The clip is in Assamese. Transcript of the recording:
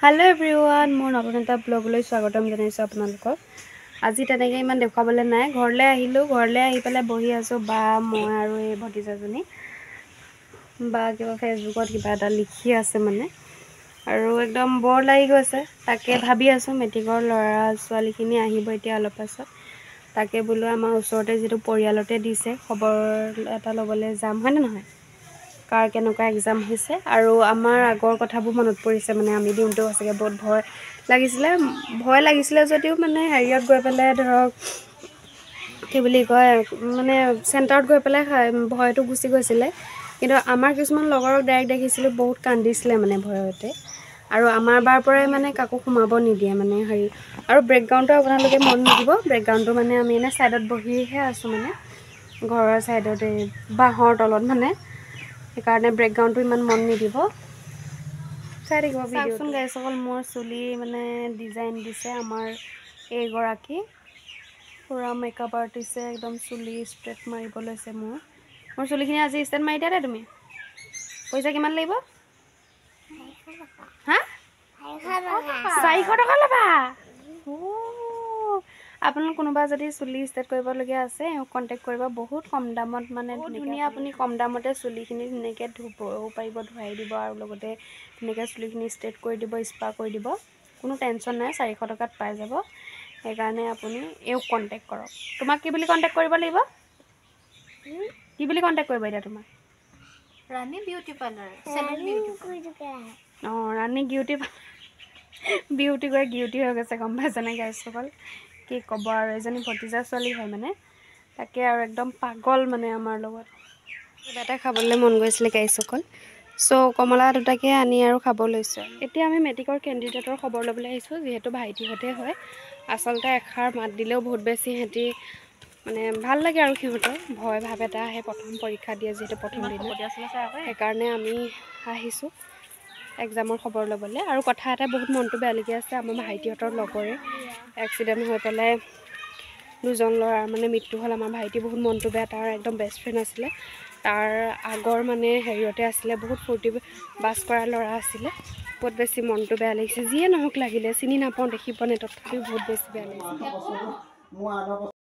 हेलो एवरीवन मोर नतुन एटा ब्लगলৈ स्वागतम জনাইছো আপোনালোকক। আজি তেনেকৈ ইমান দেখাবলৈ নাই, ঘৰলৈ আহিলো, ঘৰলৈ আহি পেলাই বহি আছো বা মই আৰু এই ভতিজাজনী বা কিবা ফেসবুকত কিবা এটা লিখি আছে মানে আৰু একদম বৰ লাগি গৈছে। তাকে ভাবি আছো মেট্ৰিকৰ ল'ৰা ছোৱালীখিনি আহিব এতিয়া অলপ পাছত, তাকে বোলো আমাৰ ওচৰতে যেটো পৰিয়ালতে দিছে খবৰ এটা ল'বলৈ যাম হয় না নহয়, কাৰ কেনেকুৱা এক্সাম হৈছে আৰু আমাৰ আগৰ কথাবোৰ মনত পৰিছে। মানে আমি দিনটো আছেগে বহুত ভয় লাগিছিলে যদিও মানে হেৰিয়ত গৈ পেলাই ধৰক কি বুলি কয় মানে চেণ্টাৰত গৈ পেলাই ভয়টো গুচি গৈছিলে, কিন্তু আমাৰ কিছুমান লগৰক ডাইৰেক্ট দেখিছিলোঁ বহুত কান্দিছিলে মানে ভয়তে। আৰু আমাৰ বাৰ পৰাই মানে কাকো সোমাব নিদিয়ে মানে হেৰি, আৰু বেকগ্ৰাউণ্ডটো আপোনালোকে মন নিদিব, বেকগ্ৰাউণ্ডটো মানে আমি এনে ছাইডত বহিহে আছোঁ মানে ঘৰৰ ছাইডতে বাঁহৰ তলত মানে, সেইকাৰণে বেকগ্ৰাউণ্ডটো ইমান মন নিদিব, চাই থাকিব ভিডিঅ'টো। গাইছ অকল মোৰ চুলি মানে ডিজাইন দিছে আমাৰ এইগৰাকী পুৰা মেকআপ আৰ্টিষ্টে, একদম চুলি ষ্ট্ৰেট মাৰিব লৈছে। মোৰ চুলিখিনি আজি ষ্টেট মাৰি দিয়া দে তুমি। পইচা কিমান লাগিব? হা 400 টকা ল'বা। আপোনালোক কোনোবা যদি চুলি ষ্টেট কৰিবলগীয়া আছে কণ্টেক্ট কৰিব, বহুত কম দামত মানে ধুনীয়া, আপুনি কম দামতে চুলিখিনি ধুনীয়াকৈ ধুবও পাৰিব, ধুৱাই দিব আৰু লগতে ধুনীয়াকৈ চুলিখিনি ষ্ট্ৰেট কৰি দিব, স্পা কৰি দিব, কোনো টেনশ্যন নাই, 400 টকাত পাই যাব। সেইকাৰণে আপুনি এওঁক কণ্টেক্ট কৰক। তোমাক কি বুলি কণ্টেক্ট কৰিব লাগিব? কি বুলি কণ্টেক্ট কৰিব এতিয়া তোমাক? Rani beauty parlour, salon beauty parlour. অঁ, ৰাণী বিউটি বিউটি গৈ গিউটি হৈ গৈছে, গম পাইছেনে গাইছসকল? কি ক'ব আৰু, এজনী ভতিজা ছোৱালী হয় মানে, তাকে আৰু একদম পাগল মানে আমাৰ লগত। কিবা এটা খাবলৈ মন গৈছিলে গাইছসকল, চ' কমলা দুটাকে আনি আৰু খাব লৈছোঁ। এতিয়া আমি মেট্ৰিকৰ কেণ্ডিডেটৰ খবৰ ল'বলৈ আহিছোঁ, যিহেতু ভাইটিহঁতে হয়। আচলতে এষাৰ মাত দিলেও বহুত বেছি সিহঁতি মানে ভাল লাগে আৰু সিহঁতৰ ভয় ভাৱ এটা আহে, প্ৰথম পৰীক্ষা দিয়ে যিহেতু প্ৰথম দিনা, সেইকাৰণে আমি আহিছোঁ এক্সামৰ খবৰ ল'বলৈ। আৰু কথা এটা বহুত মনটো বেয়া লাগি আছে, আমাৰ ভাইটিহঁতৰ লগৰে এক্সিডেণ্ট হৈ পেলাই দুজন ল'ৰাৰ মানে মৃত্যু হ'ল। আমাৰ ভাইটি বহুত মনটো বেয়া, তাৰ একদম বেষ্ট ফ্ৰেণ্ড আছিলে, তাৰ আগৰ মানে হেৰিয়তে আছিলে, বহুত ফূৰ্তি বাছ কৰা ল'ৰা আছিলে। বহুত বেছি মনটো বেয়া লাগিছে, যিয়ে নহওক লাগিলে চিনি নাপাওঁ, দেখি পোৱা নাই, তথাপিও বহুত বেছি বেয়া লাগিছে।